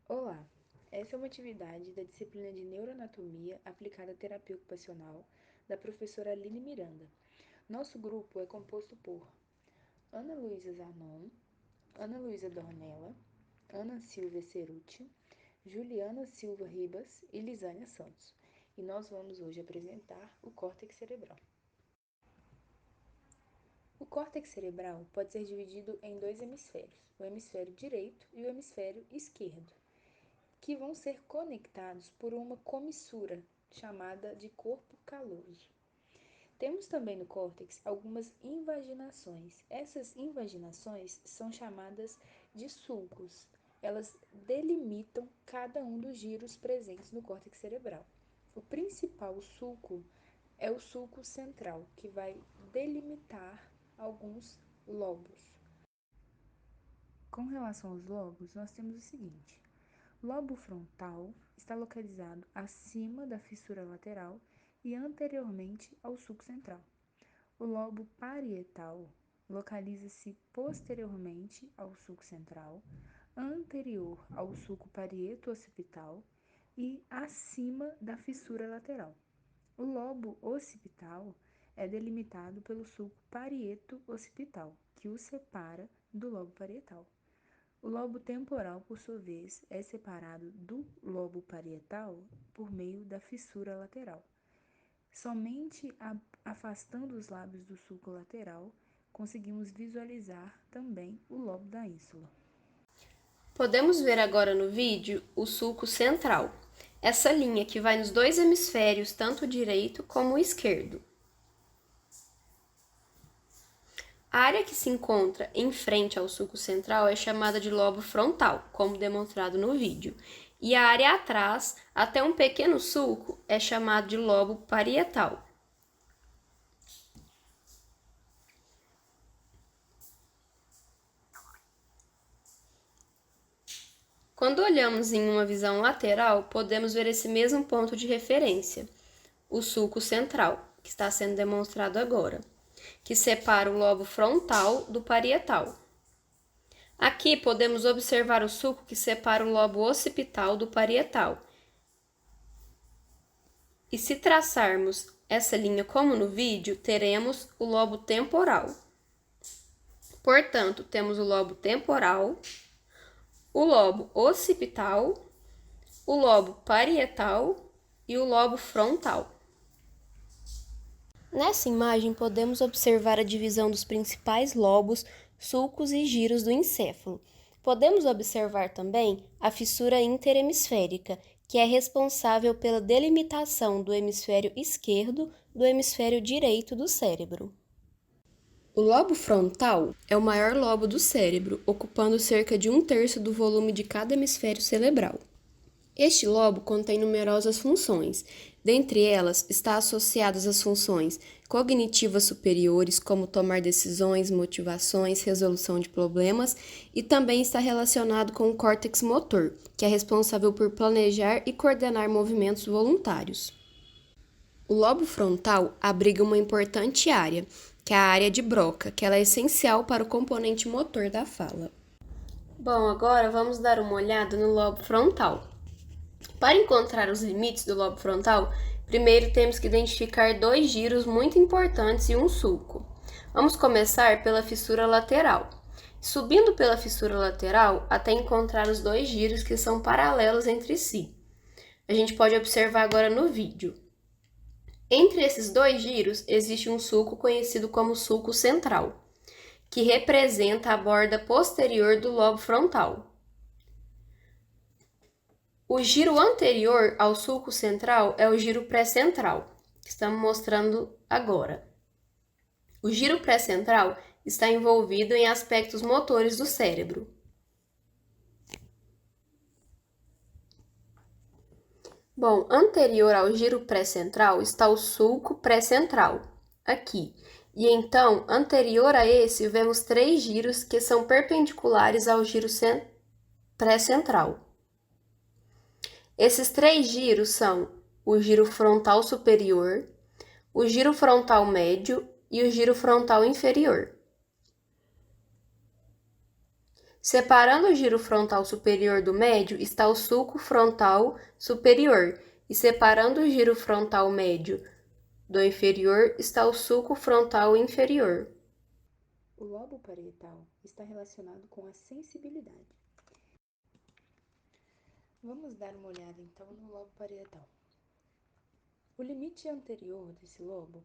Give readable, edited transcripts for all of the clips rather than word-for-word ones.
Olá, essa é uma atividade da disciplina de Neuroanatomia aplicada à terapia ocupacional da professora Aline Miranda. Nosso grupo é composto por Ana Luísa Zanon, Ana Luísa Dornella, Ana Silvia Ceruti, Juliana Silva Ribas e Lisânia Santos. E nós vamos hoje apresentar o córtex cerebral. O córtex cerebral pode ser dividido em dois hemisférios, o hemisfério direito e o hemisfério esquerdo, que vão ser conectados por uma comissura chamada de corpo caloso. Temos também no córtex algumas invaginações. Essas invaginações são chamadas de sulcos. Elas delimitam cada um dos giros presentes no córtex cerebral. O principal sulco é o sulco central, que vai delimitar alguns lobos. Com relação aos lobos, nós temos o seguinte: o lobo frontal está localizado acima da fissura lateral e anteriormente ao sulco central. O lobo parietal localiza-se posteriormente ao sulco central, anterior ao sulco parieto-occipital e acima da fissura lateral. O lobo occipital é delimitado pelo sulco parieto-occipital, que o separa do lobo parietal. O lobo temporal, por sua vez, é separado do lobo parietal por meio da fissura lateral. Somente afastando os lábios do sulco lateral, conseguimos visualizar também o lobo da ínsula. Podemos ver agora no vídeo o sulco central, essa linha que vai nos dois hemisférios, tanto o direito como o esquerdo. A área que se encontra em frente ao sulco central é chamada de lobo frontal, como demonstrado no vídeo, e a área atrás, até um pequeno sulco, é chamado de lobo parietal. Quando olhamos em uma visão lateral, podemos ver esse mesmo ponto de referência, o sulco central, que está sendo demonstrado agora, que separa o lobo frontal do parietal. Aqui podemos observar o sulco que separa o lobo occipital do parietal. E se traçarmos essa linha como no vídeo, teremos o lobo temporal. Portanto, temos o lobo temporal, o lobo occipital, o lobo parietal e o lobo frontal. Nessa imagem, podemos observar a divisão dos principais lobos, sulcos e giros do encéfalo. Podemos observar também a fissura interhemisférica, que é responsável pela delimitação do hemisfério esquerdo do hemisfério direito do cérebro. O lobo frontal é o maior lobo do cérebro, ocupando cerca de 1/3 do volume de cada hemisfério cerebral. Este lobo contém numerosas funções. Dentre elas, está associadas às funções cognitivas superiores, como tomar decisões, motivações, resolução de problemas, e também está relacionado com o córtex motor, que é responsável por planejar e coordenar movimentos voluntários. O lobo frontal abriga uma importante área, que é a área de Broca, que ela é essencial para o componente motor da fala. Bom, agora vamos dar uma olhada no lobo frontal. Para encontrar os limites do lobo frontal, primeiro temos que identificar dois giros muito importantes e um sulco. Vamos começar pela fissura lateral. Subindo pela fissura lateral até encontrar os dois giros que são paralelos entre si. A gente pode observar agora no vídeo. Entre esses dois giros existe um sulco conhecido como sulco central, que representa a borda posterior do lobo frontal. O giro anterior ao sulco central é o giro pré-central, que estamos mostrando agora. O giro pré-central está envolvido em aspectos motores do cérebro. Bom, anterior ao giro pré-central está o sulco pré-central, aqui. E então, anterior a esse, vemos três giros que são perpendiculares ao giro pré-central. Esses três giros são o giro frontal superior, o giro frontal médio e o giro frontal inferior. Separando o giro frontal superior do médio está o sulco frontal superior, e separando o giro frontal médio do inferior está o sulco frontal inferior. O lobo parietal está relacionado com a sensibilidade. Vamos dar uma olhada então no lobo parietal. O limite anterior desse lobo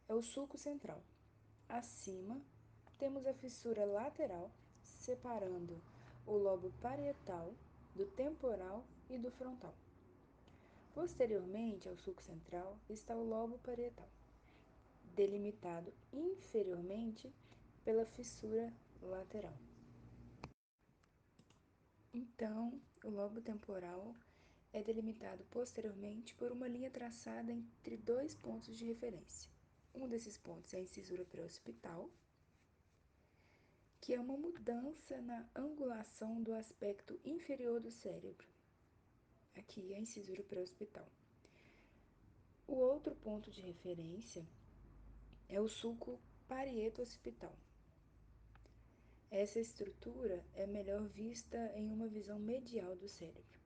é o sulco central. Acima, temos a fissura lateral, separando o lobo parietal do temporal e do frontal. Posteriormente ao sulco central está o lobo parietal, delimitado inferiormente pela fissura lateral. Então, o lobo temporal é delimitado posteriormente por uma linha traçada entre dois pontos de referência. Um desses pontos é a incisura pré-occipital, que é uma mudança na angulação do aspecto inferior do cérebro. Aqui é a incisura pré-occipital. O outro ponto de referência é o sulco parieto-occipital. Essa estrutura é melhor vista em uma visão medial do cérebro.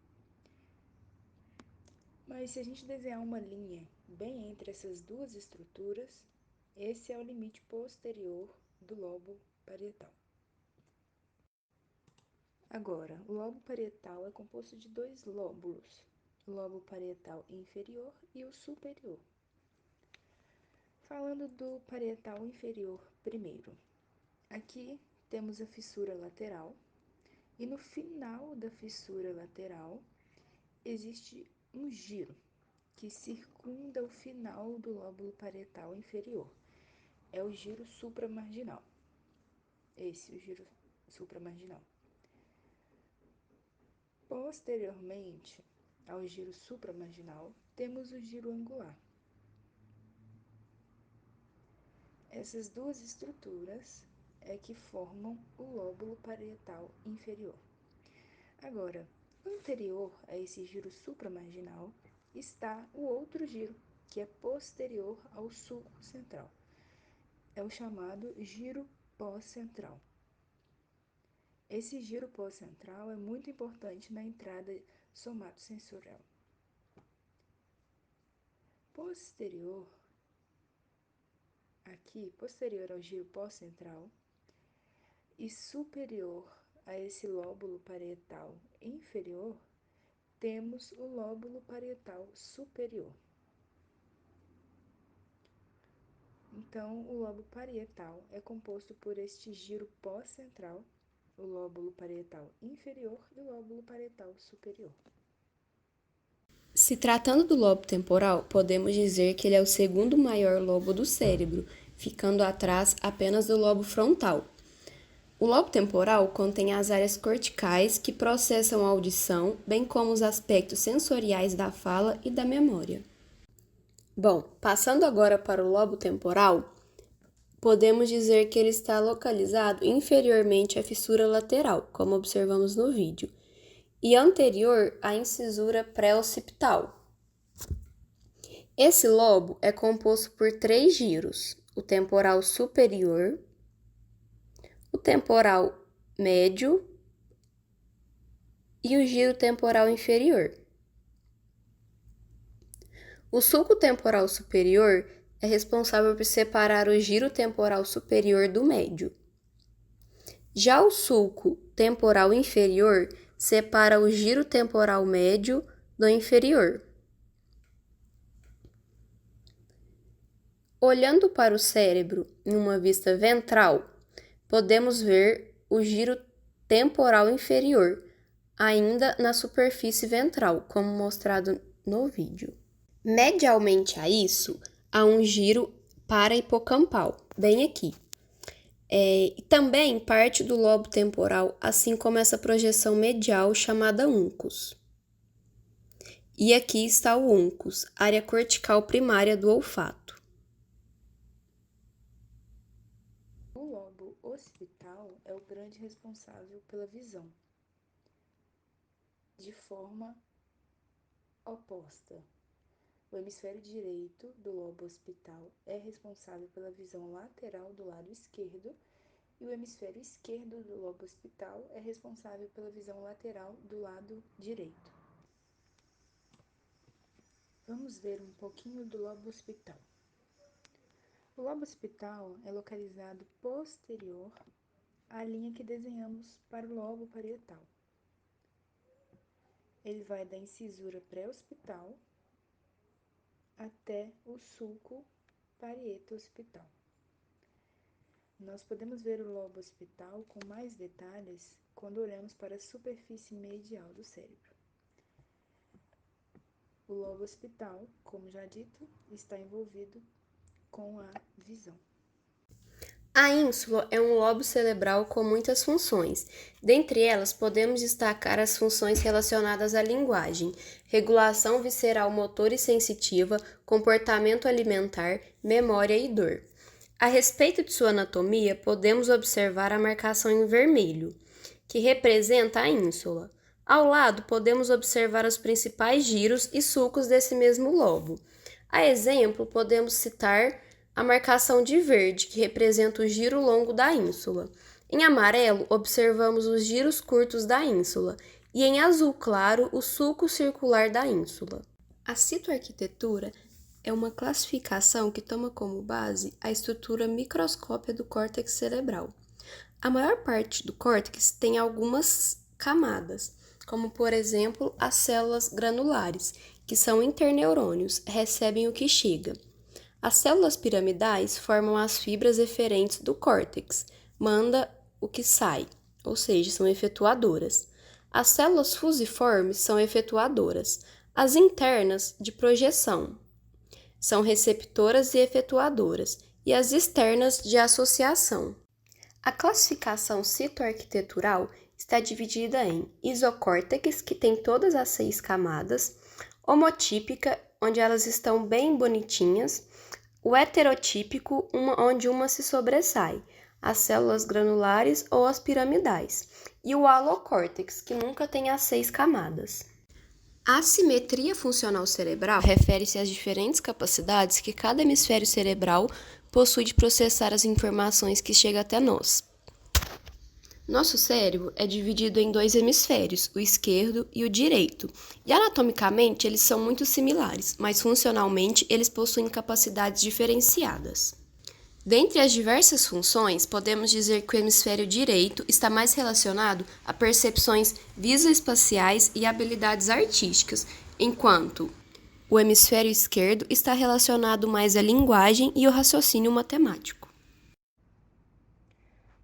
Mas se a gente desenhar uma linha bem entre essas duas estruturas, esse é o limite posterior do lobo parietal. Agora, o lobo parietal é composto de dois lóbulos, o lobo parietal inferior e o superior. Falando do parietal inferior primeiro, aqui temos a fissura lateral, e no final da fissura lateral existe um giro que circunda o final do lóbulo parietal inferior. É o giro supramarginal. Esse é o giro supramarginal. Posteriormente ao giro supramarginal, temos o giro angular. Essas duas estruturas é que formam o lóbulo parietal inferior. Agora, anterior a esse giro supramarginal está o outro giro, que é posterior ao sulco central. É o chamado giro pós-central. Esse giro pós-central é muito importante na entrada somatosensorial. Posterior ao giro pós-central e superior a esse lóbulo parietal inferior, temos o lóbulo parietal superior. Então, o lobo parietal é composto por este giro pós-central, o lóbulo parietal inferior e o lóbulo parietal superior. Se tratando do lobo temporal, podemos dizer que ele é o segundo maior lobo do cérebro, ficando atrás apenas do lobo frontal. O lobo temporal contém as áreas corticais que processam a audição, bem como os aspectos sensoriais da fala e da memória. Bom, passando agora para o lobo temporal, podemos dizer que ele está localizado inferiormente à fissura lateral, como observamos no vídeo, e anterior à incisura pré-occipital. Esse lobo é composto por três giros: o temporal superior, o temporal médio e o giro temporal inferior. O sulco temporal superior é responsável por separar o giro temporal superior do médio. Já o sulco temporal inferior separa o giro temporal médio do inferior. Olhando para o cérebro em uma vista ventral, podemos ver o giro temporal inferior, ainda na superfície ventral, como mostrado no vídeo. Medialmente a isso, há um giro para-hipocampal, bem aqui. E também parte do lobo temporal, assim como essa projeção medial chamada uncus. E aqui está o uncus, área cortical primária do olfato. O lobo occipital é o grande responsável pela visão, de forma oposta. O hemisfério direito do lobo occipital é responsável pela visão lateral do lado esquerdo, e o hemisfério esquerdo do lobo occipital é responsável pela visão lateral do lado direito. Vamos ver um pouquinho do lobo occipital. O lobo occipital é localizado posterior à linha que desenhamos para o lobo parietal. Ele vai da incisura pré-occipital até o sulco parieto-occipital. Nós podemos ver o lobo occipital com mais detalhes quando olhamos para a superfície medial do cérebro. O lobo occipital, como já dito, está envolvido com a visão. A ínsula é um lobo cerebral com muitas funções. Dentre elas, podemos destacar as funções relacionadas à linguagem, regulação visceral motor e sensitiva, comportamento alimentar, memória e dor. A respeito de sua anatomia, podemos observar a marcação em vermelho, que representa a ínsula. Ao lado, podemos observar os principais giros e sulcos desse mesmo lobo. A exemplo, podemos citar a marcação de verde, que representa o giro longo da ínsula. Em amarelo, observamos os giros curtos da ínsula e em azul claro, o sulco circular da ínsula. A citoarquitetura é uma classificação que toma como base a estrutura microscópica do córtex cerebral. A maior parte do córtex tem algumas camadas, como por exemplo as células granulares, que são interneurônios, recebem o que chega. As células piramidais formam as fibras eferentes do córtex, manda o que sai, ou seja, são efetuadoras. As células fusiformes são efetuadoras. As internas, de projeção, são receptoras e efetuadoras, e as externas, de associação. A classificação citoarquitetural está dividida em isocórtex, que tem todas as 6 camadas, homotípica, onde elas estão bem bonitinhas, o heterotípico, onde uma se sobressai, as células granulares ou as piramidais, e o alocórtex, que nunca tem as 6 camadas. A assimetria funcional cerebral refere-se às diferentes capacidades que cada hemisfério cerebral possui de processar as informações que chegam até nós. Nosso cérebro é dividido em 2 hemisférios, o esquerdo e o direito, e anatomicamente eles são muito similares, mas funcionalmente eles possuem capacidades diferenciadas. Dentre as diversas funções, podemos dizer que o hemisfério direito está mais relacionado a percepções visoespaciais e habilidades artísticas, enquanto o hemisfério esquerdo está relacionado mais à linguagem e ao raciocínio matemático.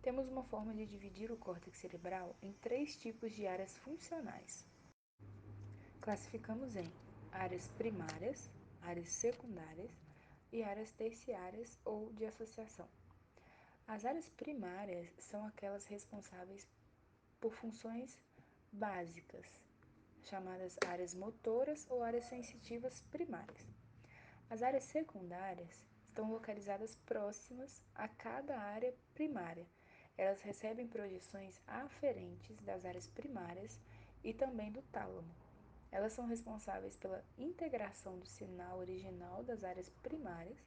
Temos uma forma de dividir o córtex cerebral em 3 tipos de áreas funcionais. Classificamos em áreas primárias, áreas secundárias e áreas terciárias ou de associação. As áreas primárias são aquelas responsáveis por funções básicas, chamadas áreas motoras ou áreas sensitivas primárias. As áreas secundárias estão localizadas próximas a cada área primária. Elas recebem projeções aferentes das áreas primárias e também do tálamo. Elas são responsáveis pela integração do sinal original das áreas primárias,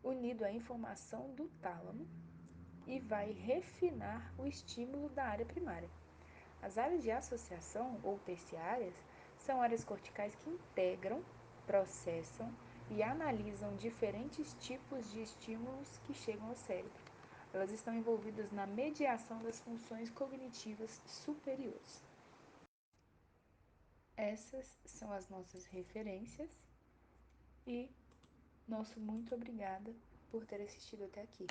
unido à informação do tálamo, e vai refinar o estímulo da área primária. As áreas de associação ou terciárias são áreas corticais que integram, processam e analisam diferentes tipos de estímulos que chegam ao cérebro. Elas estão envolvidas na mediação das funções cognitivas superiores. Essas são as nossas referências e nosso muito obrigada por ter assistido até aqui.